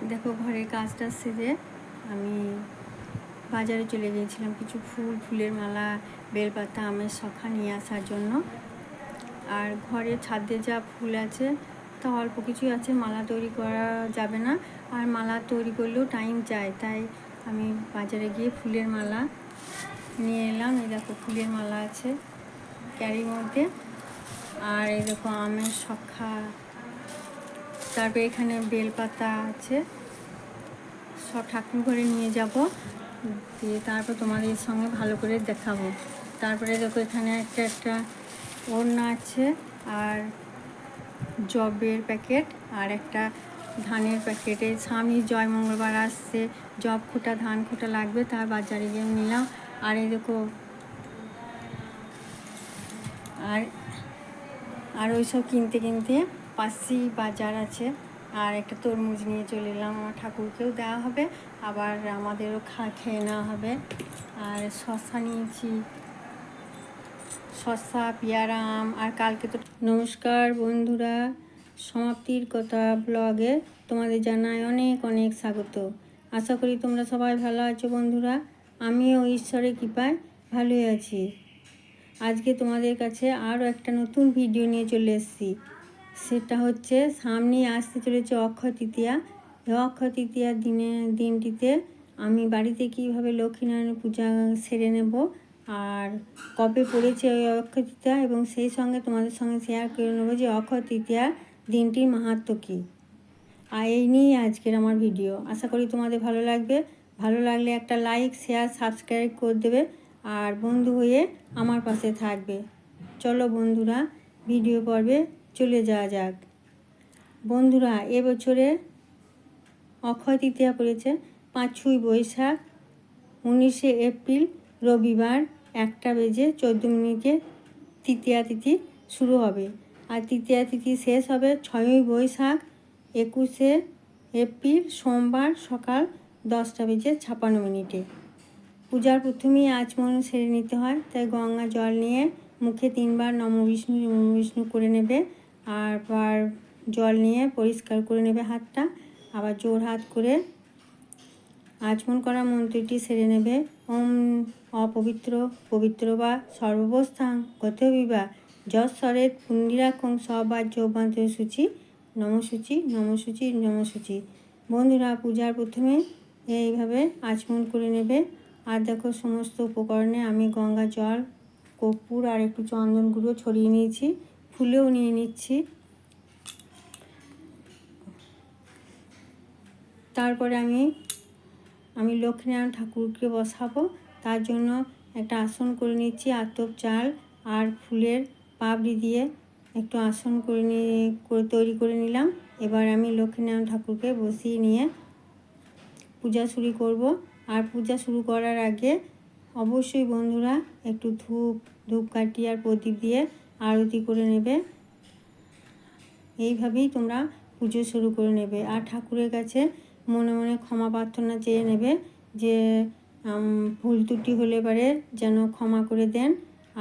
দেখো ঘরের কাজটা সেরে আমি বাজারে চলে গিয়েছিলাম কিছু ফুলের মালা, বেলপাতা, আমের শখা নিয়ে আসার জন্য। আর ঘরে ছাদে যা ফুল আছে তা অল্প কিছুই আছে, মালা তৈরি করা যাবে না, আর মালা তৈরি করলেও টাইম চাই। তাই আমি বাজারে গিয়ে ফুলের মালা নিয়ে এলাম। এই দেখো ফুলের মালা আছে ক্যারির মধ্যে, আর এই দেখো আমের শখা, তারপরে এখানে বেলপাতা আছে, সব ঠাকুর ঘরে নিয়ে যাব, দিয়ে তারপর তোমাদের সঙ্গে ভালো করে দেখাবো। তারপরে দেখো এখানে একটা ওড়না আছে, আর জবের প্যাকেট, আর একটা ধানের প্যাকেট। এই সামনে জয় মঙ্গলবার আসছে, জব খোটা ধান খোটা লাগবে, তার বাজারে গিয়ে নিলাম। আর এই দেখো আর ওইসব কিনতে কিনতে পাশেই বাজার আছে, আর একটা তরমুজ নিয়ে চলে এলাম। আমার ঠাকুরকেও দেওয়া হবে, আবার আমাদেরও খেয়ে নেওয়া হবে। আর শসা নিয়েছি, শসা, পেয়ারা, আম। আর কালকে তো নমস্কার বন্ধুরা, সমাপ্তির কথা ব্লগে তোমাদের জানাই অনেক অনেক স্বাগত। আশা করি তোমরা সবাই ভালো আছো বন্ধুরা। আমিও ঈশ্বরের কৃপায় ভালোই আছি। আজকে তোমাদের কাছে আরও একটা নতুন ভিডিও নিয়ে চলে এসেছি। সেটা হচ্ছে সামনে আসতে চলেছে অক্ষয় তৃতীয়া। এই অক্ষয় তৃতীয়ার দিনটিতে আমি বাড়িতে কীভাবে লক্ষ্মীনারায়ণ পূজা সেরে নেব, আর কবে পড়েছে ওই অক্ষয় তৃতীয়া, এবং সেই সঙ্গে তোমাদের সঙ্গে শেয়ার করে নেবো যে অক্ষয় তৃতীয়ার দিনটির মাহাত্ম্য কী। আর এই নিয়েই আজকের আমার ভিডিও। আশা করি তোমাদের ভালো লাগবে। ভালো লাগলে একটা লাইক, শেয়ার, সাবস্ক্রাইব করে দেবে, আর বন্ধু হয়ে আমার পাশে থাকবে। চলো বন্ধুরা, ভিডিও পর্বে চলে যাওয়া যাক। বন্ধুরা, এবছরে অক্ষয় তৃতীয়া পড়েছে 5ই বৈশাখ, 19শে এপ্রিল রবিবার 1:14 তৃতীয়া তিথি শুরু হবে, আর তৃতীয়া তিথি শেষ হবে 6ই বৈশাখ 21শে এপ্রিল সোমবার সকাল 10:56। পূজার প্রথমেই আচমন সেরে নিতে হয়, তাই গঙ্গা জল নিয়ে মুখে 3বার নম বিষ্ণু নম বিষ্ণু করে নেবে, আর জল নিয়ে পরিষ্কার করে নেবে হাতটা, আবার জোর হাত করে আচমন করা মন্ত্রটি সেরে নেবে। ওম অপবিত্র পবিত্র বা সর্বস্থান গতবিবা যশ্বরের পুণ্ডিরাক্ষং সবাজ্য অভ্যন্তর সূচি নমসূচি নমসূচি নমসূচি। বন্ধুরা, পূজার প্রথমে এইভাবে আচমন করে নেবে। আর দেখো সমস্ত উপকরণে আমি গঙ্গা জল, কর্পূর আর একটু চন্দন গুঁড়ো ছড়িয়ে নিয়েছি, ফুলেও নিয়ে নিচ্ছি। তারপরে আমি লক্ষ্মীনারায়ণ ঠাকুরকে বসাবো, তার জন্য একটা আসন করে নিচ্ছি। আতপ চাল আর ফুলের পাপড়ি দিয়ে একটু আসন তৈরি করে নিলাম। এবার আমি লক্ষ্মীনারায়ণ ঠাকুরকে বসিয়ে নিয়ে পূজা শুরু করব। আর পূজা শুরু করার আগে অবশ্যই বন্ধুরা একটু ধূপকাঠি আর প্রদীপ দিয়ে আরতি করে নেবে। এইভাবেই তোমরা পুজো শুরু করে নেবে। আর ঠাকুরের কাছে মনে মনে ক্ষমা প্রার্থনা চেয়ে নেবে যে ভুল ত্রুটি হলে পারে যেন ক্ষমা করে দেন,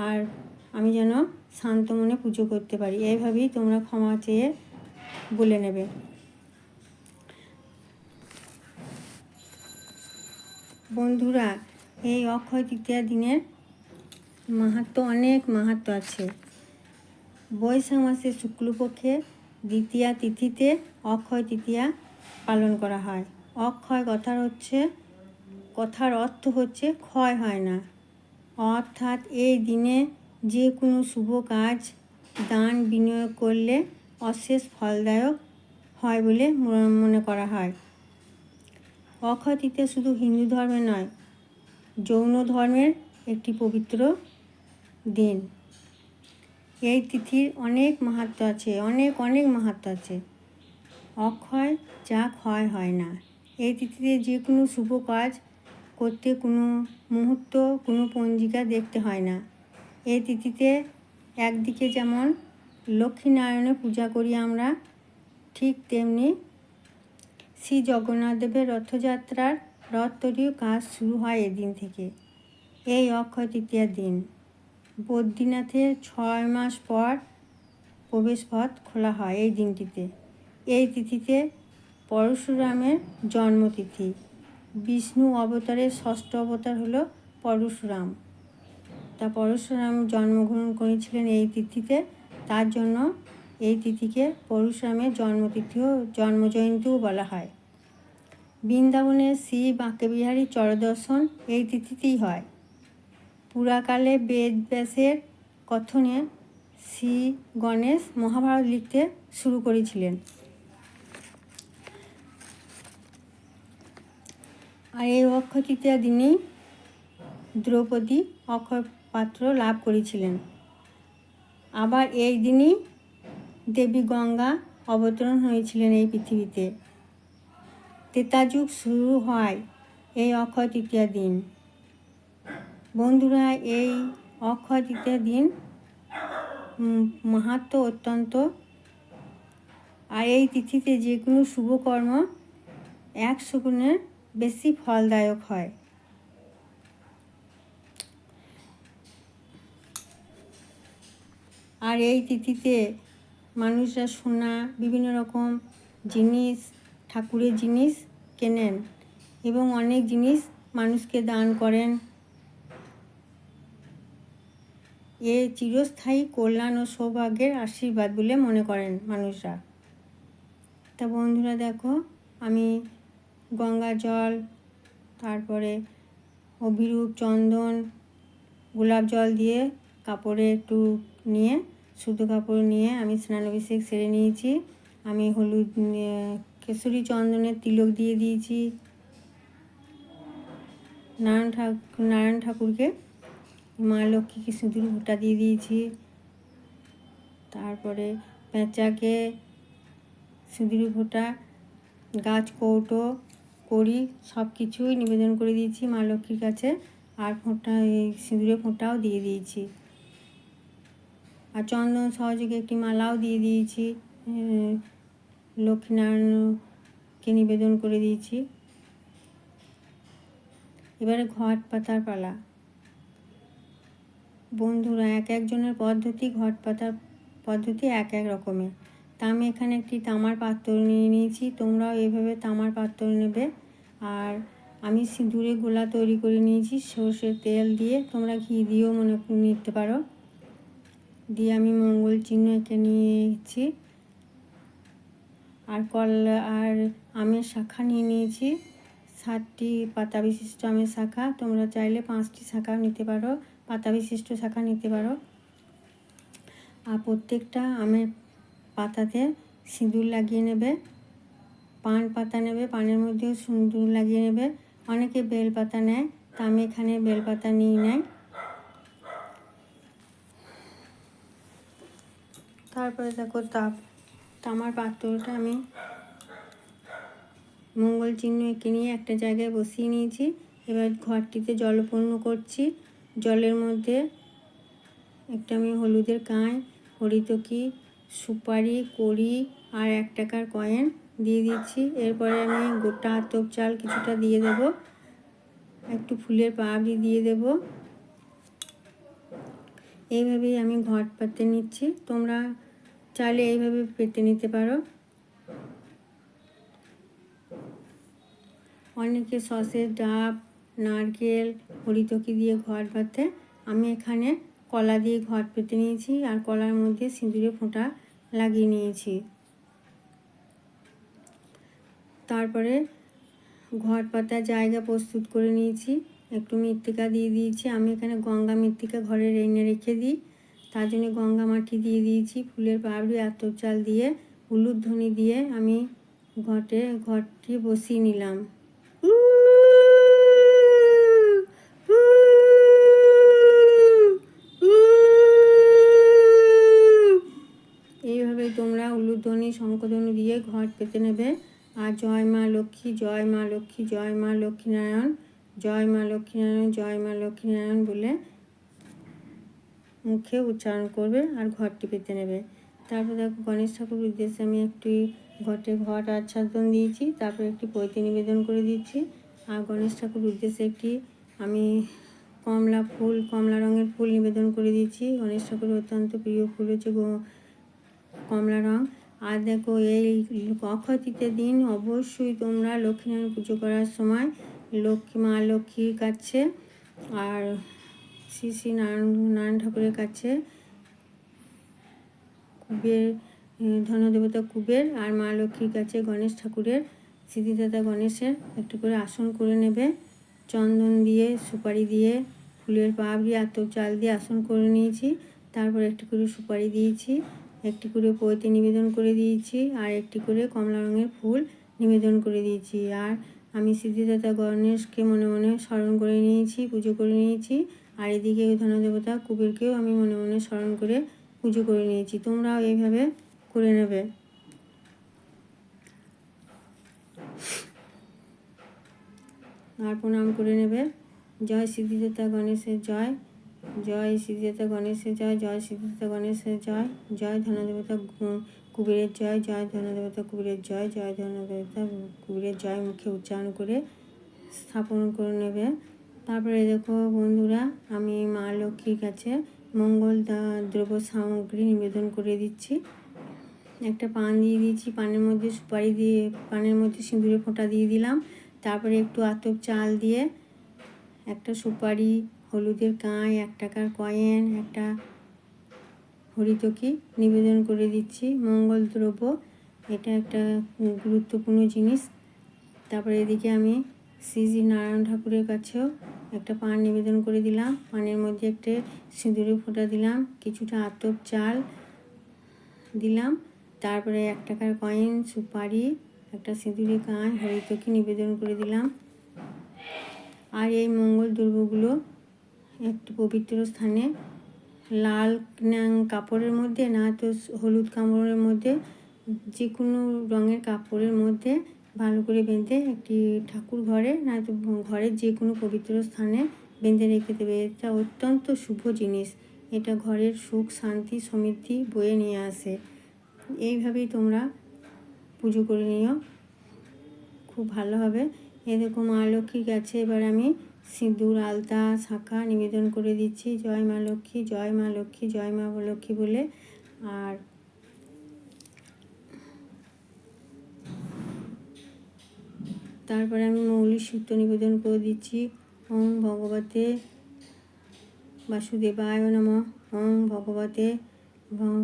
আর আমি যেন শান্ত মনে পুজো করতে পারি। এইভাবেই তোমরা ক্ষমা চেয়ে বলে নেবে। বন্ধুরা, এই অক্ষয় তৃতীয়া দিনের অনেক মাহাত্ম্য আছে। বৈশাখ মাসের শুক্লপক্ষে দ্বিতীয়া তিথিতে অক্ষয় তৃতীয়া পালন করা হয়। অক্ষয় কথার অর্থ হচ্ছে ক্ষয় হয় না, অর্থাৎ এই দিনে যে কোনো শুভ কাজ দান বিনিয়োগ করলে অশেষ ফলদায়ক হয় বলে মনে করা হয়। অক্ষয় তৃতীয়া শুধু হিন্দু ধর্মে নয়, জৈন ধর্মের একটি পবিত্র দিন। এই তিথির অনেক মাহাত্ম্য আছে, অনেক অনেক মাহাত্ম্য আছে। অক্ষয় যা ক্ষয় হয় না। এই তিথিতে যে কোনো শুভ কাজ করতে কোনো মুহূর্ত, কোনো পঞ্জিকা দেখতে হয় না। এই তিথিতে একদিকে যেমন লক্ষ্মীনারায়ণের পূজা করি আমরা, ঠিক তেমনি শ্রী জগন্নাথ দেবের রথযাত্রার রথ তৈরির কাজ শুরু হয় এদিন থেকে। এই অক্ষয় তৃতীয়ার দিন বদ্রীনাথের 6 মাস পর প্রবেশপথ খোলা হয় এই দিনটিতে। এই তিথিতে পরশুরামের জন্মতিথি। বিষ্ণু অবতারের ষষ্ঠ অবতার হলো পরশুরাম। তা পরশুরাম জন্মগ্রহণ করেছিলেন এই তিথিতে, তার জন্য এই তিথিকে পরশুরামের জন্মতিথিও জন্মজয়ন্তীও বলা হয়। বৃন্দাবনের শ্রী বাঁকেবিহারীর চরদর্শন এই তিথিতেই হয়। পুরাকালে বেদব্যাসের কথনে শ্রী গণেশ মহাভারত লিখতে শুরু করেছিলেন। আর এই অক্ষয় তৃতীয়ার দিনেই দ্রৌপদী অক্ষয় পাত্র লাভ করেছিলেন। আবার এই দিনই দেবী গঙ্গা অবতরণ হয়েছিলেন এই পৃথিবীতে। ত্রেতা যুগ শুরু হয় এই অক্ষয় তৃতীয়ার দিন। বন্ধুরা, এই অক্ষয় তৃতীয়ার দিন মাহাত্ম্য অত্যন্ত। আর এই তিথিতে যে কোনো শুভকর্ম 100 গুণের বেশি ফলদায়ক হয়। আর এই তিথিতে মানুষরা সোনা, বিভিন্ন রকম জিনিস, ঠাকুরের জিনিস কেনেন এবং অনেক জিনিস মানুষকে দান করেন। এ চিরস্থায়ী কল্যাণ ও সৌভাগ্যের আশীর্বাদ বলে মনে করেন মানুষরা। তা বন্ধুরা দেখো, আমি গঙ্গা জল, তারপরে অভিরূপ, চন্দন, গোলাপ জল দিয়ে কাপড়ে একটু নিয়ে, শুদ্ধ কাপড় নিয়ে আমি স্নানাভিষেক সেরে নিয়েছি। আমি হলুদ, কেশরী চন্দনের তিলক দিয়ে দিয়েছি। নারায়ণ ঠাকুরকে, মা লক্ষ্মীকে সিঁদুর ফোঁটা দিয়ে দিয়েছি। তারপরে পেঁচাকে সিঁদুর ফোঁটা, গাছ, কৌটো, কড়ি সব কিছুই নিবেদন করে দিয়েছি মা লক্ষ্মীর কাছে। আর ফোঁটা, এই সিঁদুরের ফোঁটাও দিয়ে দিয়েছি। আর চন্দন সহযোগে একটি মালাও দিয়ে দিয়েছি, লক্ষ্মীনারায়ণকে নিবেদন করে দিয়েছি। এবারে ঘট পাতার পালা। বন্ধুরা, এক একজনের পদ্ধতি, ঘট পাতার পদ্ধতি এক এক রকমের। তা আমি এখানে একটি তামার পাত্র নিয়ে নিয়েছি। তোমরাও এইভাবে তামার পাত্র নেবে। আর আমি সিঁদুরে গোলা তৈরি করে নিয়েছি সর্ষের তেল দিয়ে, তোমরা ঘি দিয়েও নিতে পারো। দিয়ে আমি মঙ্গল চিহ্ন এঁকে নিয়েছি। আর আর আমের শাখা নিয়ে নিয়েছি, 7টি পাতা বিশিষ্ট আমের শাখা। তোমরা চাইলে 5টি শাখা নিতে পারো, পাতা বিশিষ্ট শাখা নিতে পারো। আর প্রত্যেকটা আমের পাতাতে সিঁদুর লাগিয়ে নেবে। পান পাতা নেবে, পানের মধ্যেও সিঁদুর লাগিয়ে নেবে। অনেকে বেলপাতা নেয়, তা আমি এখানে বেলপাতা নিই নাই। তারপরে দেখো তামার পাত্রটা আমি মঙ্গল চিহ্ন এঁকে নিয়ে একটা জায়গায় বসিয়ে নিয়েছি। এবার ঘরটিতে জলপূর্ণ করছি। জলের মধ্যে একটা আমি হলুদের কাঁই, হরিতকি, সুপারি, কড়ি আর 1 টাকার কয়েন দিয়ে দিচ্ছি। এরপরে আমি গোটা আতপ চাল কিছুটা দিয়ে দেব, একটু ফুলের পাপড়ি দিয়ে দেব। এইভাবেই আমি ঘট পাতে নিচ্ছি। তোমরা চাইলে এইভাবে পেতে নিতে পারো। অনেকে সসের ডাব, নারকেল, হরিতকি দিয়ে ঘট পাতে। আমি এখানে কলা দিয়ে ঘট পেতে নিয়েছি আর কলার মধ্যে সিঁদুরে ফোঁটা লাগিয়ে নিয়েছি। তারপরে ঘট পাতার জায়গা প্রস্তুত করে নিয়েছি। একটু মৃত্তিকা দিয়ে দিয়েছি। আমি এখানে গঙ্গা মৃত্তিকা ঘরে এনে রেখে দিই, তার জন্য গঙ্গা মাটি দিয়ে দিয়েছি। ফুলের পাপড়ি, আতপ চাল দিয়ে, উলুধ্বনি দিয়ে আমি ঘরটি বসিয়ে নিলাম। এইভাবে তোমরা উলুধ্বনি, শঙ্খধ্বনি দিয়ে ঘট পেতে নেবে। আর জয় মা লক্ষ্মী, জয় মা লক্ষ্মী, জয় মা লক্ষ্মীনারায়ণ, জয় মা লক্ষ্মীনারায়ণ, জয় মা লক্ষ্মীনারায়ণ বলে মুখে উচ্চারণ করবে আর ঘরটি পেতে নেবে। তারপর দেখো, গণেশ ঠাকুর উদ্দেশ্যে আমি একটি ঘট আচ্ছাদন দিয়েছি। তারপর একটি পৈতে নিবেদন করে দিচ্ছি। আর গণেশ ঠাকুর উদ্দেশ্যে একটি আমি কমলা রঙের ফুল নিবেদন করে দিচ্ছি। গণেশ ঠাকুরের অত্যন্ত প্রিয় ফুল হচ্ছে কমলা রঙ। আর দেখো এই অক্ষয় তৃতীয়ার দিন অবশ্যই তোমরা লক্ষ্মীনারায়ণ পুজো করার সময় মা লক্ষ্মীর কাছে আর শ্রী শ্রী নারায়ণ ঠাকুরের কাছে কুবের ধনদেবতা কুবের আর মা লক্ষ্মীর কাছে গণেশ ঠাকুরের সিদ্ধিদাতা গণেশের একটু করে আসন করে নেবে। চন্দন দিয়ে, সুপারি দিয়ে, ফুলের পাপড়ি আতপ চাল দিয়ে আসন করে নিয়েছি। তারপর একটি করে সুপারি দিয়েছি, একটি করে পৈতে নিবেদন করে দিয়েছি, আর একটি করে কমলা রঙের ফুল নিবেদন করে দিয়েছি। আর আমি সিদ্ধিদাতা গণেশকে মনে মনে স্মরণ করে নিয়েছি, পুজো করে নিয়েছি। আর এদিকে ওই ধনদেবতা কুবেরকেও আমি মনে মনে স্মরণ করে পুজো করে নিয়েছি। তোমরাও এইভাবে করে নেবে। আর প্রণাম করে নেবে। জয় সিদ্ধিদাতা গণেশের জয়, জয় সিদ্ধিদাতা গণেশের জয়, জয় সিদ্ধিদাতা গণেশের জয়, জয় ধনদেবতা কুবেরের জয়, জয় ধনদেবতা কুবেরের জয়, জয় ধনদেবতা কুবেরের জয় মুখে উচ্চারণ করে স্থাপন করে নেবে। তারপরে দেখো বন্ধুরা, আমি মা লক্ষ্মীর কাছে মঙ্গল দ্রব্য সামগ্রী নিবেদন করে দিচ্ছি। একটা পান দিয়ে দিয়েছি, পানের মধ্যে সুপারি দিয়ে, পানের মধ্যে সিঁদুরে ফোঁটা দিয়ে দিলাম। তারপরে একটু আতপ চাল দিয়ে, একটা সুপারি, হলুদের কাঁই, 1 টাকার কয়েন, একটা হরিতকি নিবেদন করে দিচ্ছি। মঙ্গল দ্রব্য এটা একটা গুরুত্বপূর্ণ জিনিস। তারপরে এদিকে আমি শ্রী শ্রী নারায়ণ ঠাকুরের কাছেও একটা পান নিবেদন করে দিলাম। পানের মধ্যে একটা সিঁদুরে ফোঁটা দিলাম, কিছুটা আতপ চাল দিলাম। তারপরে 1 টাকার কয়েন, সুপারি, একটা সিঁদুরে কাঁই, হরিতকি নিবেদন করে দিলাম। আর এই মঙ্গল দ্রব্যগুলো একটু পবিত্র স্থানে লাল কাপড়ের মধ্যে, না তো হলুদ কাপড়ের মধ্যে, যে কোনো রঙের কাপড়ের মধ্যে ভালো করে বেঁধে একটি ঠাকুর ঘরে, না তো ঘরের যে কোনো পবিত্র স্থানে বেঁধে রেখে দেবে। এটা অত্যন্ত শুভ জিনিস, এটা ঘরের সুখ, শান্তি, সমৃদ্ধি বয়ে নিয়ে আসে। এইভাবেই তোমরা পুজো করে নিও, খুব ভালো হবে। এরকম মা লক্ষ্মীর কাছে এবার আমি সিঁদুর, আলতা, শাঁখা নিবেদন করে দিচ্ছি। জয় মা লক্ষ্মী, জয় মা লক্ষ্মী, জয় মা লক্ষ্মী বলে। আর তারপরে আমি মৌলি সূত্র নিবেদন করে দিচ্ছি। ওম ভগবতে বাসুদেবায় নমঃ, ওম ভগবতে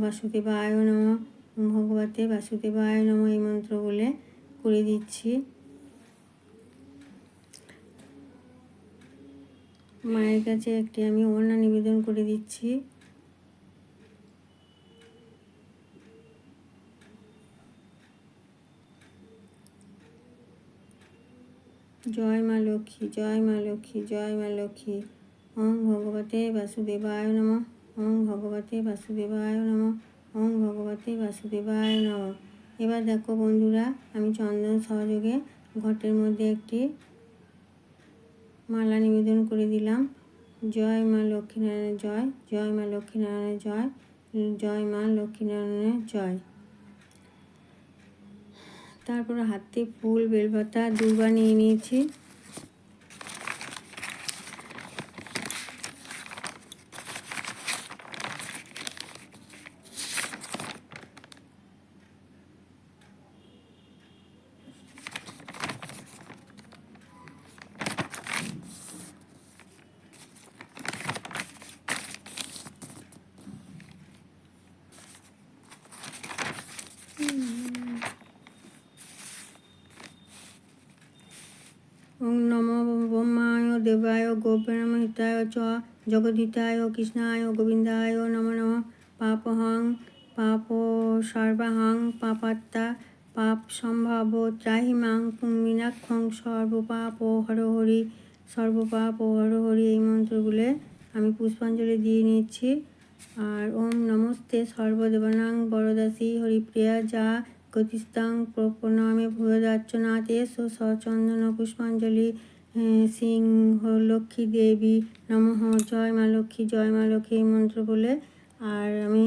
বাসুদেবায় নমঃ, ওম ভগবতে বাসুদেবায় নমঃ, এই মন্ত্র বলে করে দিচ্ছি। মায়ের কাছে একটি আমি ওড়না নিবেদন করে দিচ্ছি। জয় মা লক্ষ্মী, জয় মা লক্ষ্মী, জয় মা লক্ষ্মী। ওম ভগবতে বাসুদেবায় নমঃ, ওম ভগবতে বাসুদেবায় নমঃ, ওম ভগবতে বাসুদেবায় নমঃ। এবার দেখো বন্ধুরা, আমি চন্দন সহযোগে ঘটের মধ্যে একটি মালা নিবেদন করে দিলাম। জয় মা লক্ষ্মীনারায়ণের জয়, জয় মা লক্ষ্মীনারায়ণের জয়, জয় মা লক্ষ্মীনারায়ণের জয়। তারপরে হাতে ফুল, বেলপাতা, দুর্বা নিয়ে নিয়েছি। ওম নমো ব্রহ্মায় দেবায় গোব্রাহ্মহিতায় চ জগদ্ধিতায় কৃষ্ণায় গোবিন্দায় নমো নমঃ। পাপহং পাপ সর্বাহং পাপাত্মা পাপ সম্ভাব ত্রাহিমাং পুণ্যিনাক্ষং সর্বপাপ হর হরি, সর্বপাপ হর হরি, এই মন্ত্রগুলো আমি পুষ্পাঞ্জলি দিয়ে নিচ্ছি। আর ওম নমস্তে সর্বদেবানাং বরদাসী হরিপ্রিয়া যা গতিস্তাং প্রণামে ভূয়দার্চনাতে সচন্দন পুষ্পাঞ্জলি সিংহ লক্ষ্মী দেবী নমঃ। জয় মা লক্ষ্মী, জয় মা লক্ষ্মী, এই মন্ত্র বলে। আর আমি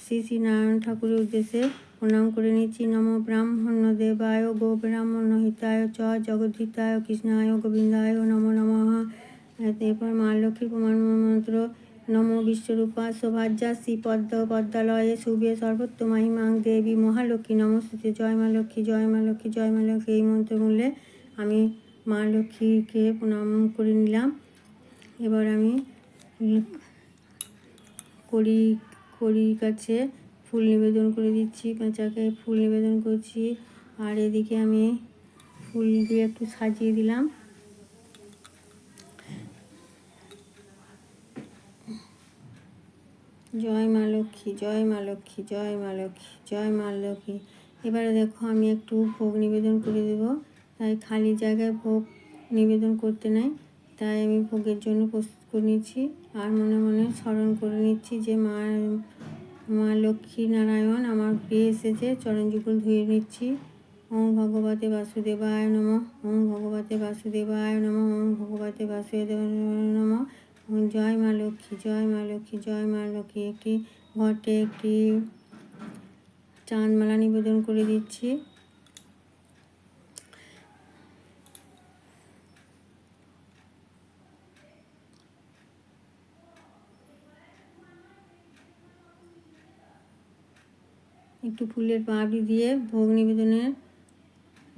শ্রী শ্রী নারায়ণ ঠাকুরের উদ্দেশ্যে প্রণাম করে নিচ্ছি। নম ব্রাহ্মণ দেবায় গো ব্রাহ্মণ হিতায় চ জগদ্ধিতায় কৃষ্ণায় গোবিন্দায় নমো নমঃ। এরপর মা লক্ষ্মীর প্রমাণ মন্ত্র নমো বিশ্বরূপা শোভাজ্যা শ্রীপদ্ম পদ্মালয়ে শুভে সর্বোত্তমাহিমাং দেবী মহালক্ষ্মী নমস্তুতে। জয় মা লক্ষ্মী, জয় মা লক্ষ্মী, জয় মা লক্ষ্মী। এই মন্ত্র বললে আমি মা লক্ষ্মীকে প্রণাম করে নিলাম। এবার আমি কড়ির কাছে ফুল নিবেদন করে দিচ্ছি, পেঁচাকে ফুল নিবেদন করছি। আর এদিকে আমি ফুল দিয়ে একটু সাজিয়ে দিলাম। জয় মা লক্ষ্মী, জয় মা লক্ষ্মী, জয় মা লক্ষ্মী, জয় মা লক্ষ্মী। এবারে দেখো আমি একটু ভোগ নিবেদন করে দেব। তাই খালি জায়গায় ভোগ নিবেদন করতে নাই, তাই আমি ভোগের জন্য প্রস্তুত করে নিচ্ছি। আর মনে মনে স্মরণ করে নিচ্ছি যে মা লক্ষ্মী নারায়ণ আমার প্রিয় এসেছে। চরণ যুগল ধুয়ে নিচ্ছি। ওম ভগবতে বাসুদেবায় নমঃ, ওম ভগবতে বাসুদেবায় নমঃ, ওম ভগবতে বাসুদেবায় নমঃ। জয় মা লক্ষ্মী, জয় মা লক্ষ্মী, জয় মা লক্ষ্মী। একটি ঘটে একটি চাঁদমালা নিবেদন করে দিচ্ছি। একটু ফুলের পাপড়ি দিয়ে ভোগ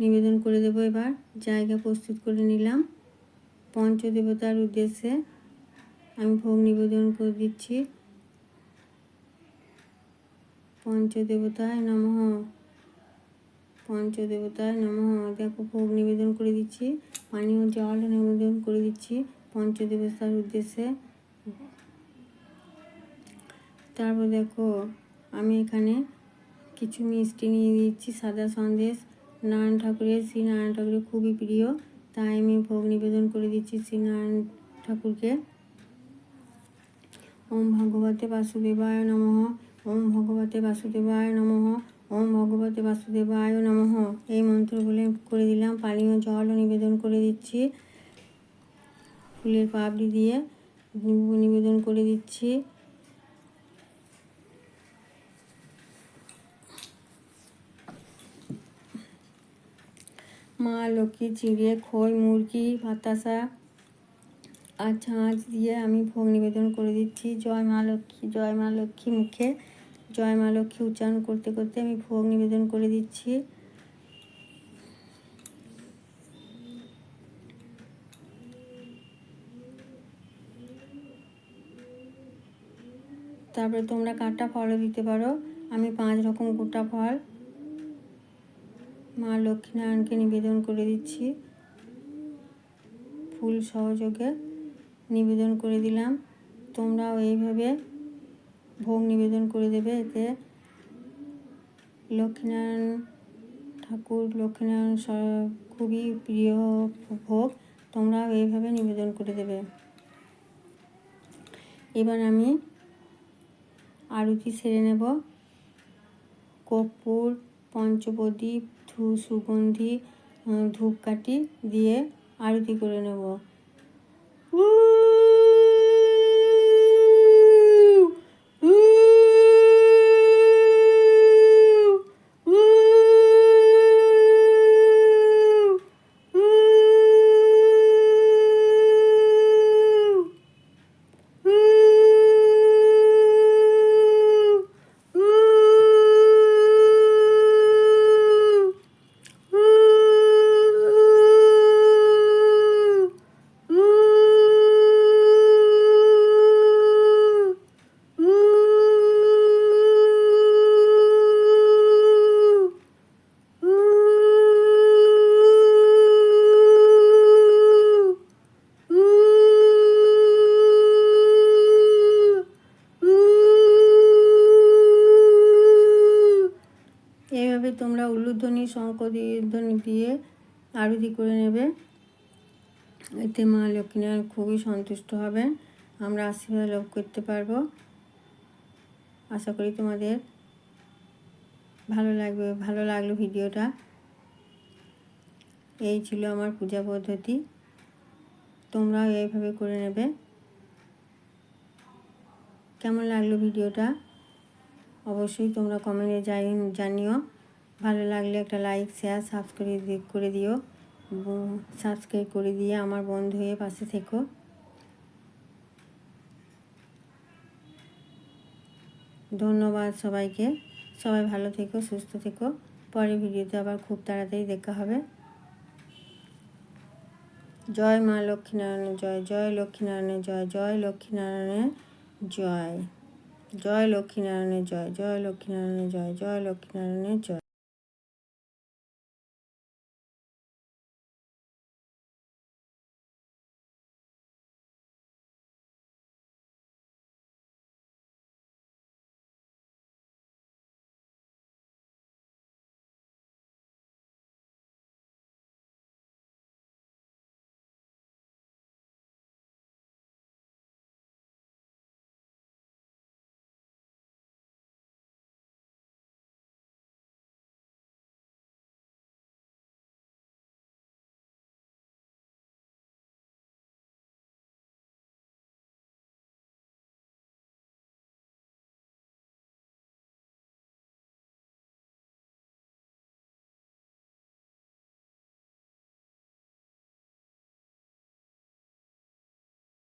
নিবেদন করে দেবো। এবার জায়গা প্রস্তুত করে নিলাম। পঞ্চদেবতার উদ্দেশ্যে আমি ভোগ নিবেদন করে দিচ্ছি। পঞ্চদেবতায় নমঃ, পঞ্চদেবতায় নমঃ। দেখো ভোগ নিবেদন করে দিচ্ছি, পানীয় জল নিবেদন করে দিচ্ছি পঞ্চদেবতার উদ্দেশ্যে। তারপর দেখো আমি এখানে কিছু মিষ্টি নিয়ে দিচ্ছি, সাদা সন্দেশ। নারায়ণ ঠাকুরের, শ্রী নারায়ণ ঠাকুরের খুবই প্রিয়, তাই আমি ভোগ নিবেদন করে দিচ্ছি শ্রী নারায়ণ ঠাকুরকে। ওম ভগবতে বাসুদেবায় নমঃ, ওম ভগবতে বাসুদেবায় নমঃ, ওম ভগবতে বাসুদেবায় নমঃ। এই মন্ত্র বলে করে দিলাম। পানীয় জলও নিবেদন করে দিচ্ছি, ফুলের পাপড়ি দিয়ে নিবেদন করে দিচ্ছি। মা লক্ষ্মী চিড়ে, খই, মুরগি, বাতাসা আর ছাঁচ দিয়ে আমি ভোগ নিবেদন করে দিচ্ছি। জয় মা লক্ষ্মী, জয় মা লক্ষ্মী মুখে জয় মা লক্ষ্মী উচ্চারণ করতে করতে আমি ভোগ নিবেদন করে দিচ্ছি। তারপরে তোমরা কাটা ফলও দিতে পারো। আমি 5 রকম গোটা ফল মা লক্ষ্মীনারায়ণকে নিবেদন করে দিচ্ছি। ফুল সহযোগে নিবেদন করে দিলাম। তোমরাও এইভাবে ভোগ নিবেদন করে দেবে। এতে লক্ষ্মীনারায়ণ ঠাকুর, লক্ষ্মীনারায়ণ খুবই প্রিয় ভোগ, তোমরাও এইভাবে নিবেদন করে দেবে। এবার আমি আরতি সেরে নেব। কর্পূর, পঞ্চপ্রদীপ, সুগন্ধি, ধূপকাঠি দিয়ে আরতি করে নেব। এইভাবে তোমরা উলুধ্বনি, শঙ্খধ্বনি দিয়ে আরতি করে নেবে। এতে মা লক্ষ্মীনারায়ণ খুবই সন্তুষ্ট হবেন, আমরা আশীর্বাদ লাভ করতে পারবো। আশা করি তোমাদের ভালো লাগলো ভিডিওটা। এই ছিল আমার পূজা পদ্ধতি, তোমরাও এইভাবে করে নেবে। কেমন লাগলো ভিডিওটা অবশ্যই তোমরা কমেন্টে জানিও। ভালো লাগলে একটা লাইক, শেয়ার, সাবস্ক্রাইব করে দিও। সাবস্ক্রাইব করে দিয়ে আমার বন্ধু হয়ে পাশে থেকো। ধন্যবাদ সবাইকে। সবাই ভালো থেকো, সুস্থ থেকো। পরের ভিডিওতে আবার খুব তাড়াতাড়ি দেখা হবে। জয় মা লক্ষ্মীনারায়ণের জয়, জয় লক্ষ্মীনারায়ণের জয়, জয় লক্ষ্মীনারায়ণের জয়, জয় লক্ষ্মীনারায়ণের জয়, জয় লক্ষ্মীনারায়ণের জয়, জয় লক্ষ্মীনারায়ণের জয়।